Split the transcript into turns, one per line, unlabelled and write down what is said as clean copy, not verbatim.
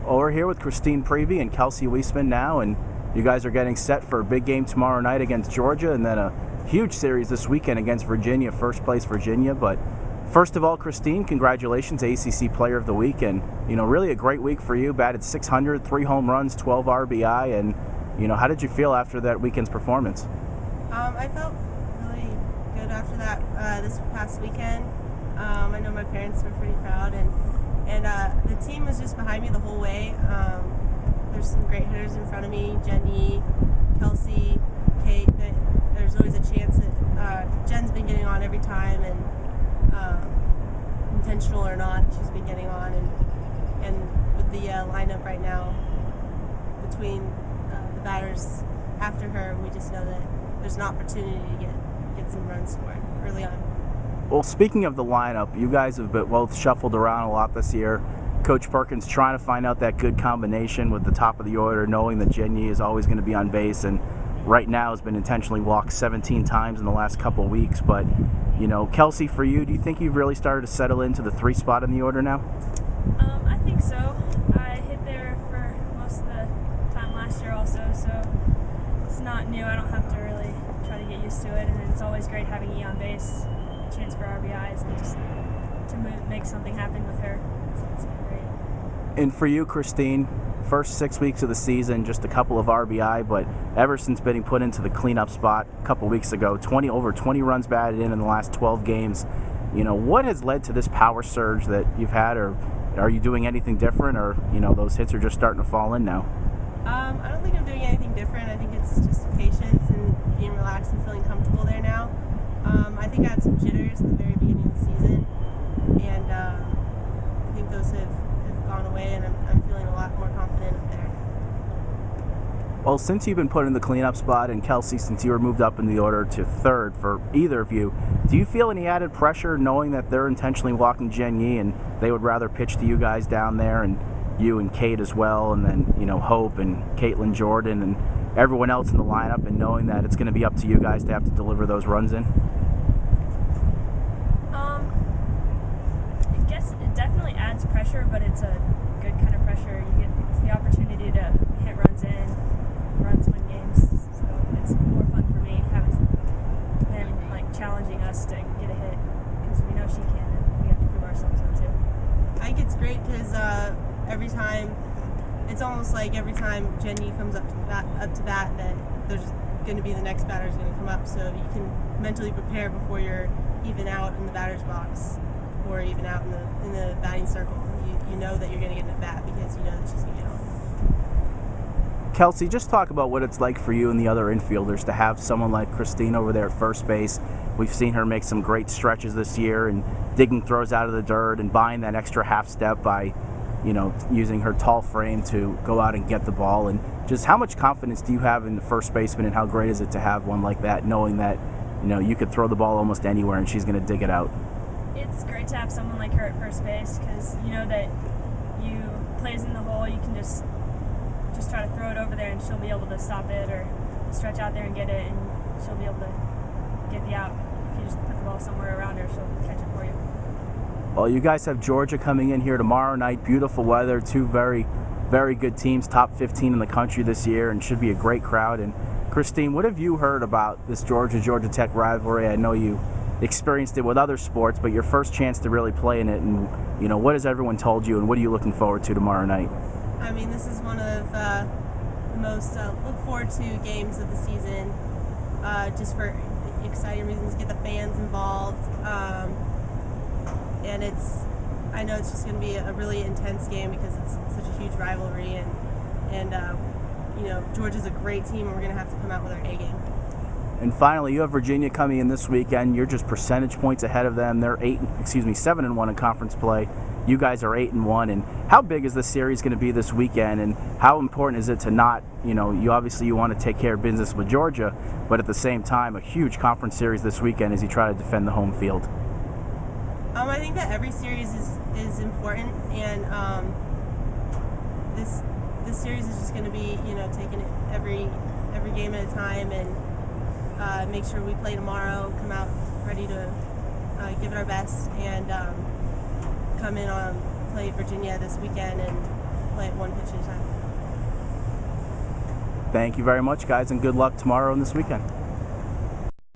Well, we're here with Kristine Priebe and Kelsi Weseman now, and you guys are getting set for a big game tomorrow night against Georgia, and then a huge series this weekend against Virginia, first place Virginia. But first of all, Kristine, congratulations, ACC Player of the Week, and really a great week for you. Batted 600, 3 home runs, 12 RBI, and how did you feel after that weekend's performance?
I felt really good after that this past weekend. I know my parents were pretty proud, and the team was just behind me the whole way. There's some great hitters in front of me, Jenny, Kelsi, Kate. There's always a chance that Jen's been getting on every time, and intentional or not, she's been getting on. And with the lineup right now, between the batters after her, we just know that there's an opportunity to get some runs scored early on.
Well, speaking of the lineup, you guys have both shuffled around a lot this year. Coach Perkins trying to find out that good combination with the top of the order, knowing that Jenny is always going to be on base, and right now has been intentionally walked 17 times in the last couple of weeks. But, Kelsi, for you, do you think you've really started to settle into the 3 spot in the order now?
I think so. I hit there for most of the time last year also, so it's not new. I don't have to really try to get used to it, and it's always great having E on base, chance for RBIs, and just to make something happen with her. So it's been great.
And for you, Kristine, first 6 weeks of the season, just a couple of RBI, but ever since being put into the cleanup spot a couple weeks ago, over 20 runs batted in the last 12 games. What has led to this power surge that you've had, or are you doing anything different, or those hits are just starting to fall in now?
I don't think I'm doing anything different. I think it's just patience and being relaxed and feeling comfortable there now. I think I had some jitters at the very beginning of the season, and I think those have gone away, and I'm feeling a lot more confident up there.
Well, since you've been put in the cleanup spot, and Kelsi, since you were moved up in the order to 3rd for either of you, do you feel any added pressure knowing that they're intentionally walking Jen Yee and they would rather pitch to you guys down there, and you and Kate as well, and then Hope and Caitlin Jordan and everyone else in the lineup, and knowing that it's going to be up to you guys to have to deliver those runs in?
I guess it definitely adds pressure, but it's a good kind of pressure. It's the opportunity to hit runs in, runs win games. So it's more fun for me having them challenging us to get a hit, because we know she can, and we have to prove ourselves on too.
I think it's great because every time, it's almost like every time Jenny comes up to bat, that there's going to be the next batter is going to come up, so you can mentally prepare before you're even out in the batter's box or even out in the batting circle. You know that you're going to get an at bat because you know that she's going to get on.
Kelsi, just talk about what it's like for you and the other infielders to have someone like Kristine over there at first base. We've seen her make some great stretches this year and digging throws out of the dirt and buying that extra half step by using her tall frame to go out and get the ball. And just how much confidence do you have in the first baseman, and how great is it to have one like that, knowing that you could throw the ball almost anywhere and she's going to dig it out?
It's great to have someone like her at first base, because you know that you plays in the hole, you can just try to throw it over there and she'll be able to stop it, or stretch out there and get it, and she'll be able to get the out. If you just put the ball somewhere around her, she'll catch it for you.
Well, you guys have Georgia coming in here tomorrow night. Beautiful weather, 2 very, very good teams, top 15 in the country this year, and should be a great crowd. And Kristine, what have you heard about this Georgia Tech rivalry? I know you experienced it with other sports, but your first chance to really play in it, and what has everyone told you, and what are you looking forward to tomorrow night?
I mean, this is one of the most look forward to games of the season, just for exciting reasons, get the fans involved. And I know it's just going to be a really intense game because it's such a huge rivalry, and Georgia's a great team, and we're going to have to come out with our A game.
And finally, you have Virginia coming in this weekend. You're just percentage points ahead of them. They're 7-1 in conference play. You guys are 8-1. And how big is this series going to be this weekend? And how important is it to not, you obviously you want to take care of business with Georgia, but at the same time, a huge conference series this weekend as you try to defend the home field?
I think that every series is important, and this series is just going to be, taking it every game at a time, and make sure we play tomorrow, come out ready to give it our best, and come in on play Virginia this weekend, and play it one pitch at a time.
Thank you very much, guys, and good luck tomorrow and this weekend.